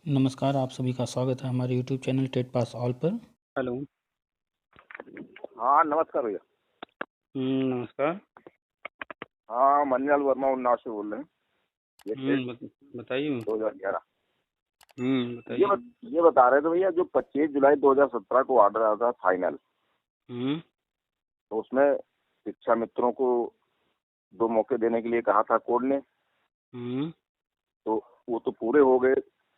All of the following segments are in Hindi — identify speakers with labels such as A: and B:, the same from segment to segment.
A: नमस्कार, आप सभी का स्वागत है हमारे YouTube channel TET pass all पर। हेलो।
B: हाँ नमस्कार भैया।
A: नमस्कार।
B: हाँ मनिलाल वर्मा उन्नाव से बोल रहे हैं। ये टेट
A: बताइए।
B: 2011।
A: बताइए।
B: ये बता रहे थे भैया, जो 25 जुलाई 2017 को ऑर्डर आया था फाइनल, तो उसमें शिक्षा मित्रों को 2 मौके देने के लिए कहा था कोर्ट ने। तो वो तो पूरे हो गए,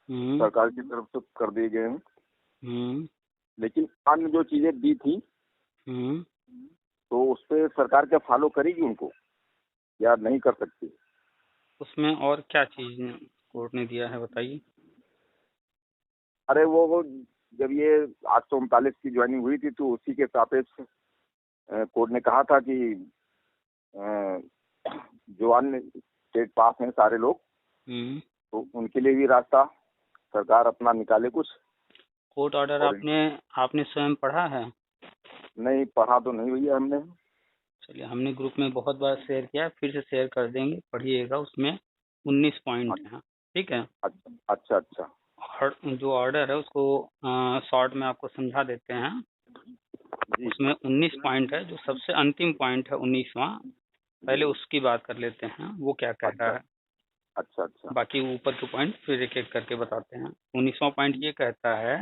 B: सरकार की तरफ से कर दिए गए हैं। लेकिन अन्य जो चीजें दी थी तो उस पर सरकार क्या फॉलो करेगी उनको या नहीं कर सकती?
A: उसमें और क्या चीज कोर्ट ने दिया है बताइए।
B: अरे वो जब ये 839 की ज्वाइनिंग हुई थी तो उसी के सापेक्ष कोर्ट ने कहा था कि अ, जो अन्य स्टेट पास हैं सारे लोग, तो उनके लिए भी रास्ता सरकार अपना निकाले कुछ।
A: कोर्ट ऑर्डर आपने स्वयं पढ़ा है?
B: नहीं पढ़ा तो नहीं भैया हमने।
A: चलिए, हमने ग्रुप में बहुत बार शेयर किया है, फिर से शेयर कर देंगे, पढ़िएगा। उसमें 19 पॉइंट हैं, ठीक है।
B: अच्छा अच्छा अच्छा।
A: जो ऑर्डर है उसको शॉर्ट में आपको समझा देते हैं।
B: जी
A: उसमें 19 पॉइंट है। जो सबसे अंतिम पॉइंट है 19वां, पहले उसकी बात कर लेते हैं, वो क्या कह रहा
B: अच्छा
A: है।
B: अच्छा अच्छा।
A: बाकी ऊपर के पॉइंट फिर एक एक करके बताते हैं। 19वां पॉइंट ये कहता है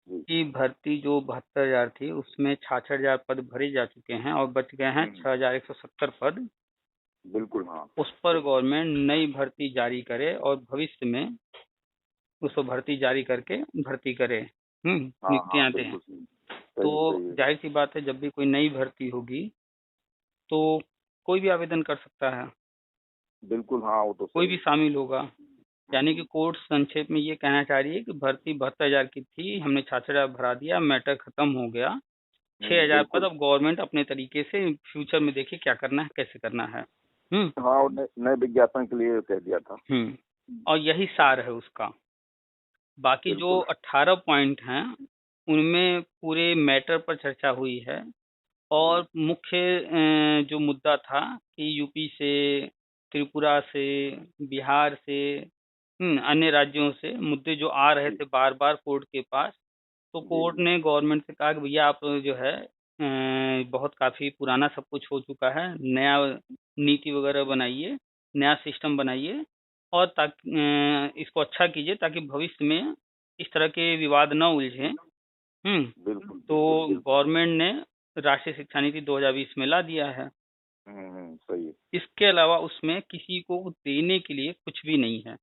B: जी
A: कि भर्ती जो 72,000 थी उसमें 66,000 पद भरे जा चुके हैं और बच गए हैं 6,170 पद।
B: बिल्कुल। हाँ
A: उस पर गवर्नमेंट नई भर्ती जारी करे और भविष्य में उस पर भर्ती जारी करके भर्ती करे,
B: हाँ हाँ
A: नियुक्तियां दें।
B: बिल्कुल सही
A: तो
B: सही सही है।
A: जाहिर सी बात है, जब भी कोई नई भर्ती होगी तो कोई भी आवेदन कर सकता है,
B: बिल्कुल हाँ वो तो
A: कोई
B: सही
A: भी
B: है।
A: शामिल होगा। यानी कि कोर्ट संक्षेप में ये कहना चाह रही है कि भर्ती 72,000 की थी, हमने 66,000 भरा दिया, मैटर खत्म हो गया। 6,000 पद
B: बिल्कुल।
A: अब गवर्नमेंट अपने तरीके से फ्यूचर में देखे क्या करना है, कैसे करना है। हम्म
B: हाँ वो नए विज्ञापन के लिए कह दिया था।
A: हम्म और यही सार है उसका। बाकी जो
B: बिल्कुल।
A: 18 पॉइंट हैं उनमें पूरे मैटर पर चर्चा हुई है। और मुख्य जो मुद्दा था कि यूपी से, त्रिपुरा से, बिहार से, अन्य राज्यों से मुद्दे जो आ रहे
B: जी
A: थे बार बार कोर्ट के पास। तो
B: जी
A: कोर्ट
B: जी।
A: ने गवर्नमेंट से कहा कि भैया आप जो है बहुत काफ़ी पुराना सब कुछ हो चुका है, नया नीति वगैरह बनाइए, नया सिस्टम बनाइए और ताकि इसको अच्छा कीजिए ताकि भविष्य में इस तरह के विवाद न उलझें।
B: बिल्कुल
A: तो
B: बिल्कुल बिल्कुल।
A: गवर्नमेंट ने राष्ट्रीय शिक्षा नीति 2020 में ला दिया है।
B: सही है।
A: इसके अलावा उसमें किसी को देने के लिए कुछ भी नहीं है,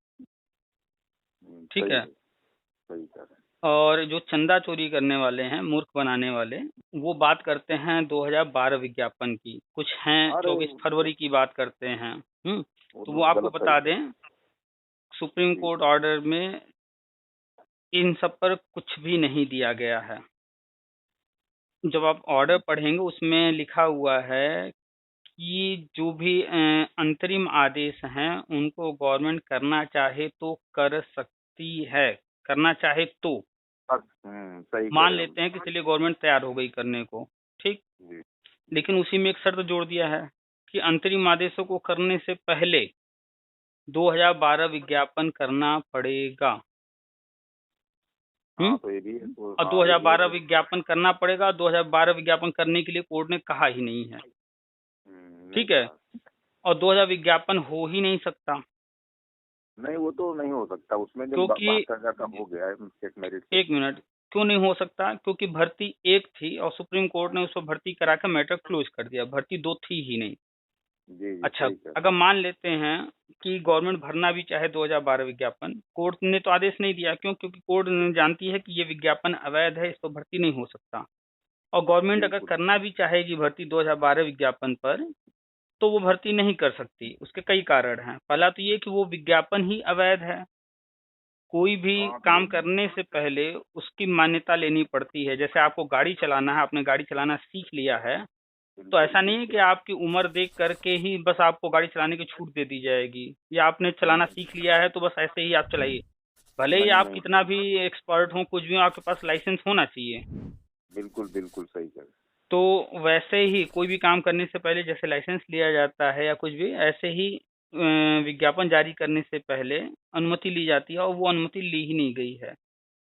A: ठीक
B: सही
A: है।
B: है। सही कह रहे
A: और जो चंदा चोरी करने वाले हैं, मूर्ख बनाने वाले, वो बात करते हैं 2012 विज्ञापन की, कुछ हैं
B: हैं। अरे
A: 24 फरवरी की बात करते हैं।
B: वो
A: तो
B: तो
A: वो आपको
B: गलत है।
A: बता दें, सुप्रीम
B: जी
A: कोर्ट ऑर्डर में इन सब पर कुछ भी नहीं दिया गया है। जब आप ऑर्डर पढ़ेंगे उसमें लिखा हुआ है कि जो भी अंतरिम आदेश हैं उनको गवर्नमेंट करना चाहे तो कर सकती है, करना चाहे तो।
B: सही कह
A: मान
B: रहे हो।
A: लेते हैं कि चलिए गवर्नमेंट तैयार हो गई करने को, ठीक।
B: जी
A: लेकिन उसी में एक शर्त जोड़ दिया है कि अंतरिम आदेशों को करने से पहले 2012 विज्ञापन करना पड़ेगा। हम्म
B: हाँ तो ये भी है, तो
A: और
B: हाँ ये भी
A: 2012
B: है।
A: विज्ञापन करना पड़ेगा, 2012 विज्ञापन करने के लिए कोर्ट ने कहा ही नहीं है,
B: नहीं
A: ठीक है।
B: कहा।
A: और 2000 विज्ञापन हो ही नहीं सकता,
B: नहीं वो तो नहीं हो सकता, उसमें जब
A: क्योंकि
B: 72,000 का हो गया है स्टेट मेरिट से।
A: एक मिनट, क्यों नहीं हो सकता? क्योंकि भर्ती एक थी और सुप्रीम कोर्ट ने उसको भर्ती करा कर मैटर क्लोज कर दिया, भर्ती दो थी ही नहीं।
B: जी जी
A: अच्छा,
B: सही कह रहे
A: अगर मान लेते हैं कि गवर्नमेंट भरना भी चाहे 2012 विज्ञापन, कोर्ट ने तो आदेश नहीं दिया, क्यों? क्योंकि कोर्ट जानती है कि ये विज्ञापन अवैध है, इस पर भर्ती नहीं हो सकता। और
B: हो।
A: गवर्नमेंट अगर
B: बिल्कुल
A: करना भी चाहेगी भर्ती 2012 विज्ञापन पर, तो वो भर्ती नहीं कर सकती। उसके कई कारण हैं। पहला तो ये कि वो विज्ञापन ही अवैध है। कोई भी
B: हाँ तो
A: काम करने से पहले उसकी मान्यता लेनी पड़ती है। जैसे आपको गाड़ी चलाना है, आपने गाड़ी चलाना सीख लिया है, तो
B: बिल्कुल
A: ऐसा नहीं है कि
B: बिल्कुल।
A: आपकी उम्र देख करके ही बस आपको गाड़ी चलाने की छूट दे दी जाएगी, या आपने चलाना
B: नहीं
A: सीख लिया है तो बस ऐसे ही आप चलाइए। भले ही
B: नहीं
A: आप
B: नहीं।
A: कितना भी एक्सपर्ट हो, कुछ भी हो, आपके पास लाइसेंस होना चाहिए।
B: बिल्कुल बिल्कुल सही कह रहे
A: तो वैसे ही कोई भी काम करने से पहले जैसे लाइसेंस लिया जाता है या कुछ भी, ऐसे ही विज्ञापन जारी करने से पहले अनुमति ली जाती है और वो अनुमति ली ही नहीं गई है।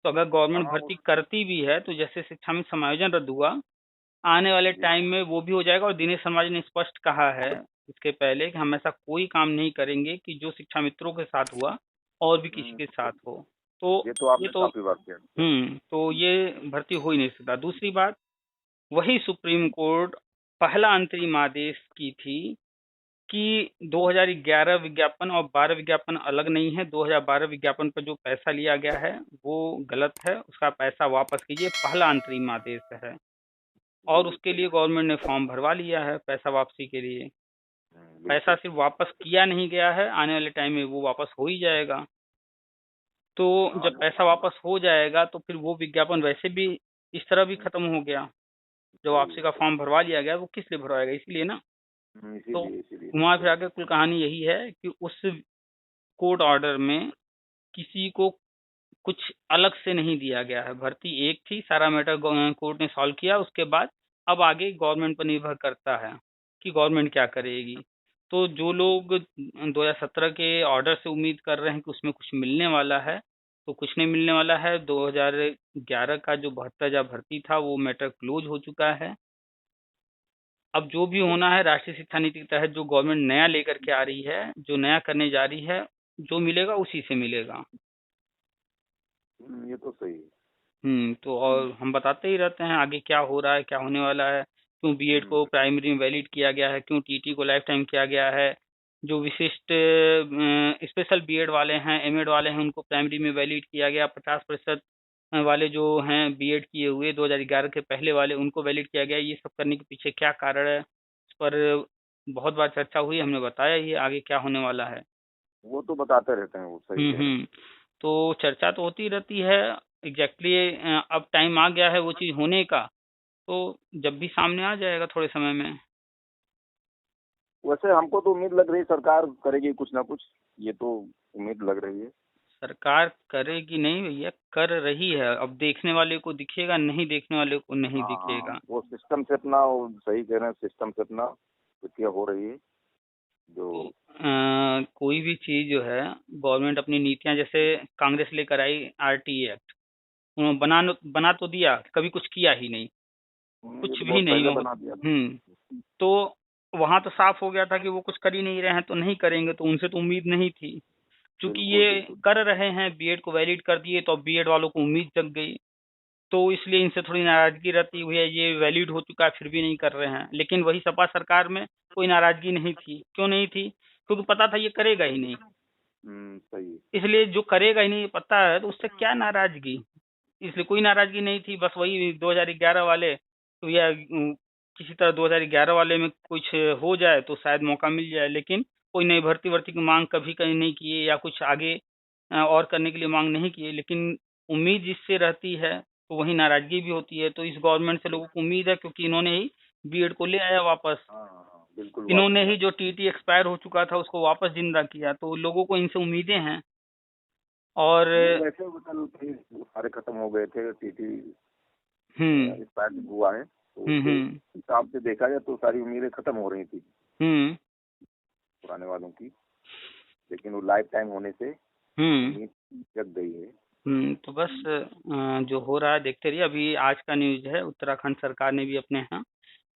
A: तो अगर गवर्नमेंट
B: हाँ
A: भर्ती करती भी है तो जैसे शिक्षा में समायोजन रद्द हुआ, आने वाले
B: जी
A: टाइम में वो भी हो जाएगा। और दिनेश शर्मा जी ने स्पष्ट कहा है इसके पहले कि हम ऐसा कोई काम नहीं करेंगे कि जो शिक्षा मित्रों के साथ हुआ और भी किसी के साथ हो। तो
B: ये तो
A: ये
B: आपने
A: तो
B: काफी बात किया।
A: तो ये भर्ती हो ही नहीं सकता। दूसरी बात, वही सुप्रीम कोर्ट पहला अंतरिम आदेश की थी कि 2011 विज्ञापन और 12 विज्ञापन अलग नहीं है। 2012 विज्ञापन पर जो पैसा लिया गया है वो गलत है, उसका पैसा वापस कीजिए, पहला अंतरिम आदेश है। और
B: जी
A: उसके लिए गवर्नमेंट ने फॉर्म भरवा लिया है पैसा वापसी के लिए। पैसा
B: बिल्कुल।
A: सिर्फ वापस किया नहीं गया है, आने वाले टाइम में वो वापस हो ही जाएगा। तो
B: हाँ
A: जब पैसा वापस हो जाएगा तो फिर वो विज्ञापन वैसे भी इस तरह भी खत्म हो गया। जो वापसी का फॉर्म भरवा लिया गया वो किस लिए भरवाएगा, इसलिए ना। तो
B: इसीलिए इसीलिए
A: घुमा फिरा के कुल कहानी यही है कि उस कोर्ट ऑर्डर में किसी को कुछ अलग से नहीं दिया गया है। भर्ती एक थी, सारा मैटर कोर्ट ने सॉल्व किया। उसके बाद अब आगे गवर्नमेंट पर निर्भर करता है कि गवर्नमेंट क्या करेगी। तो जो लोग 2017 के ऑर्डर से उम्मीद कर रहे हैं कि उसमें कुछ मिलने वाला है, तो कुछ नहीं मिलने वाला है। 2011 का जो 72,000 भर्ती था वो मैटर क्लोज हो चुका है। अब जो भी होना है राष्ट्रीय शिक्षा नीति के तहत जो गवर्नमेंट नया लेकर के आ रही है, जो नया करने जा रही है, जो मिलेगा उसी से मिलेगा।
B: ये तो सही है।
A: तो और हम बताते ही रहते हैं आगे क्या हो रहा है, क्या होने वाला है, क्यों बीएड को प्राइमरी में वैलिड किया गया है, क्यों टीटी को लाइफ टाइम किया गया है। जो विशिष्ट स्पेशल बीएड वाले हैं, एमएड वाले हैं, उनको प्राइमरी में वैलिड किया गया। 50% वाले जो हैं बीएड किए हुए 2011 के पहले वाले, उनको वैलिड किया गया। ये सब करने के पीछे क्या कारण है, इस पर बहुत बार चर्चा हुई, हमने बताया ही आगे क्या होने वाला है।
B: वो तो बताते रहते हैं, वो सही कह रहे हैं।
A: हम्म। तो चर्चा तो होती रहती है। एग्जैक्टली अब टाइम आ गया है वो चीज़ होने का, तो जब भी सामने आ जाएगा थोड़े समय में।
B: वैसे हमको तो उम्मीद लग रही है सरकार करेगी कुछ ना कुछ, ये तो उम्मीद लग रही है।
A: सरकार करेगी नहीं भैया, कर रही है। अब देखने वाले को दिखेगा, नहीं देखने वाले को नहीं
B: हाँ
A: दिखेगा।
B: वो सिस्टम से अपना, वो सही कह रहे हैं, सिस्टम से अपना प्रक्रिया हो रही है जो।
A: तो कोई भी चीज़ जो है गवर्नमेंट अपनी नीतियां, जैसे कांग्रेस लेकर आई आरटीए एक्ट, उन्होंने बना तो दिया, कभी कुछ किया ही नहीं,
B: ये
A: कुछ
B: तो
A: भी
B: बहुत
A: नहीं
B: पहले
A: हो।
B: बना दिया था।
A: तो वहां तो साफ हो गया था कि वो कुछ कर ही नहीं रहे हैं, तो नहीं करेंगे, तो उनसे तो उम्मीद नहीं थी। क्योंकि
B: बिल्कुल
A: ये
B: बिल्कुल।
A: कर रहे हैं, बीएड को वैलिड कर दिए, तो अब बीएड वालों को उम्मीद जग गई। तो इसलिए इनसे थोड़ी नाराजगी रहती है, भैया ये वैलिड हो चुका है फिर भी नहीं कर रहे हैं। लेकिन वही सपा सरकार में कोई नाराजगी नहीं थी। क्यों नहीं थी? क्योंकि पता था ये करेगा ही नहीं।
B: सही है।
A: इसलिए जो करेगा ही नहीं पता है, तो उससे क्या नाराजगी। इसलिए कोई नाराजगी नहीं थी। बस वही 2011 वाले, तो या किसी तरह 2011 वाले में कुछ हो जाए तो शायद मौका मिल जाए। लेकिन कोई नई भर्ती वर्ती की मांग कभी कहीं नहीं किए, या कुछ आगे और करने के लिए मांग नहीं किए। लेकिन उम्मीद जिससे रहती है तो वही नाराजगी भी होती है। तो इस गवर्नमेंट से लोगों को उम्मीद है, क्योंकि इन्होंने ही बीएड को ले आया वापस।
B: हाँ हाँ हाँ, बिल्कुल वापस
A: इन्होंने ही
B: आया।
A: जो टीटी एक्सपायर हो चुका था उसको वापस जिंदा किया, तो लोगों को इनसे उम्मीदें हैं। और
B: नहीं वैसे वो कल कई सारे खत्म हो गए थे, टीटी
A: हम्म
B: एक्सपायर हुआ है, तो
A: हम्म
B: उसके
A: हम्म
B: हिसाब से देखा जाए तो सारी उम्मीदें खत्म हो रही थी
A: हम्म
B: पुराने वालों की, लेकिन वो लाइफ टाइम होने से
A: हम्म
B: उम्मीद जग गई है।
A: तो बस जो हो रहा है देखते रहिए। अभी आज का न्यूज है, उत्तराखंड सरकार ने भी अपने यहाँ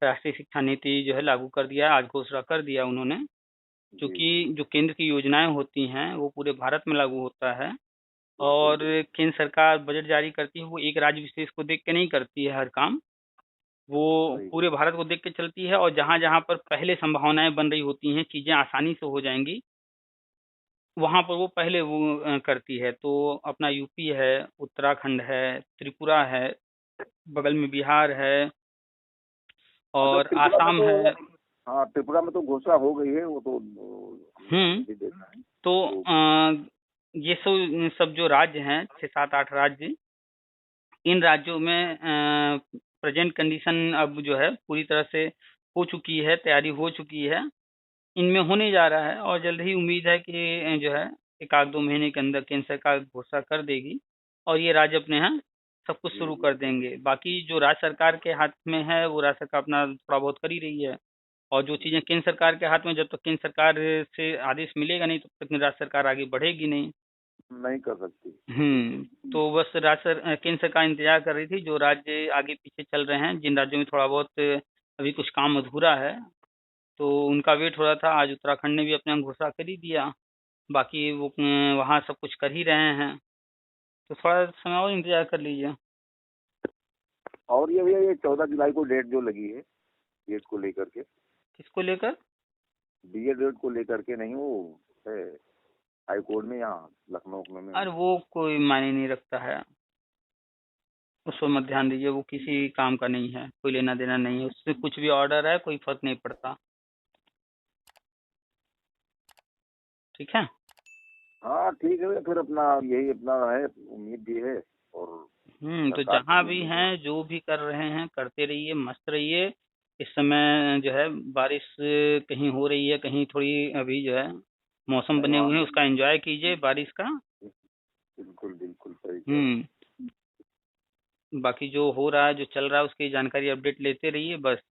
A: राष्ट्रीय शिक्षा नीति जो है लागू कर दिया है, आज घोषणा कर दिया उन्होंने।
B: जी
A: क्योंकि जो केंद्र की योजनाएं होती हैं वो पूरे भारत में लागू होता है।
B: बिल्कुल
A: और
B: बिल्कुल।
A: केंद्र सरकार बजट जारी करती है, वो एक राज्य विशेष को देख के नहीं करती है हर काम। वो
B: सही।
A: पूरे भारत को देख के चलती है। और जहाँ जहाँ पर पहले संभावनाएं बन रही होती हैं, चीजें आसानी से हो जाएंगी, वहां पर वो पहले वो करती है। तो अपना यूपी है, उत्तराखंड है, त्रिपुरा है, बगल में बिहार है,
B: अच्छा
A: और
B: त्रिपुरा में
A: आसाम
B: तो,
A: है।
B: हाँ त्रिपुरा में तो घोषणा हो गई है, वो तो
A: हम्म
B: हमने भी देखा है
A: तो
B: तो।
A: ये सब सब जो राज्य हैं, 6 7 8 राज्य, इन राज्यों में प्रेजेंट कंडीशन अब जो है पूरी तरह से हो चुकी है, तैयारी हो चुकी है, इनमें होने जा रहा है। और जल्द ही उम्मीद है कि जो है 1 8 2 महीने के अंदर केंद्र सरकार घोषणा कर देगी और ये राज्य अपने यहाँ सब कुछ शुरू कर देंगे। बाकी जो राज्य सरकार के हाथ में है वो राज्य सरकार अपना थोड़ा बहुत कर ही रही है। और जो चीज़ें केंद्र सरकार के हाथ में, जब तक केंद्र सरकार से आदेश मिलेगा नहीं तब तक राज्य सरकार आगे बढ़ेगी नहीं।
B: नहीं कर सकती।
A: तो बस केंद्र सरकार इंतजार कर रही थी, जो राज्य आगे पीछे चल रहे हैं, जिन राज्यों में थोड़ा बहुत अभी कुछ काम अधूरा है तो उनका वेट हो रहा था। आज उत्तराखंड ने भी अपना घोषणा कर ही दिया, बाकी वो वहाँ सब कुछ कर ही रहे हैं, तो थोड़ा समय और इंतजार कर लीजिए।
B: और ये भैया, ये 14 जुलाई को डेट जो लगी है डेट को लेकर के,
A: किसको लेकर?
B: डीए डेट को लेकर के, नहीं वो है हाई कोर्ट में यहाँ लखनऊ में।
A: अरे वो कोई मायने नहीं रखता है, उस पर मत ध्यान दीजिए, वो किसी काम का नहीं है, कोई लेना देना नहीं है उससे, कुछ भी ऑर्डर है कोई फर्क नहीं पड़ता। ठीक है।
B: हाँ ठीक है भैया, फिर अपना यही अपना है, उम्मीद भी है। और
A: तो
B: सरकार की
A: जहाँ
B: भी
A: भी
B: उम्मीद है।
A: हैं, जो भी कर रहे हैं करते रहिए, मस्त रहिए। इस समय जो है बारिश कहीं हो रही है, कहीं थोड़ी अभी जो है मौसम
B: नहीं
A: बने
B: वहाँ
A: हुए हैं,
B: भी
A: उसका एंजॉय कीजिए बारिश का।
B: बिल्कुल बिल्कुल सही कह रहे हैं।
A: हम्म बाकी जो हो रहा है, जो चल रहा है, उसकी जानकारी अपडेट लेते रहिए बस।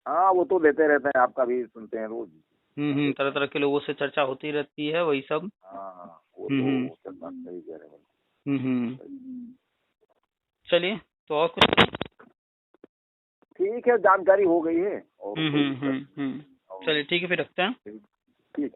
B: हाँ वो तो देते रहते हैं, आपका भी सुनते हैं रोज। हाँ, देखते
A: तरह
B: हैं।
A: तरह के लोगों से चर्चा होती रहती है, वही सब।
B: हाँ हाँ, वो
A: हम्म
B: तो चलना सही कह रहे हैं।
A: हम्म हम्म।
B: सही।
A: चलिए, तो और कुछ?
B: ठीक है, जानकारी हो गई है और कोई दिक्कत।
A: हम्म।
B: और
A: चलिए ठीक है, फिर रखते हैं।
B: ठीक है।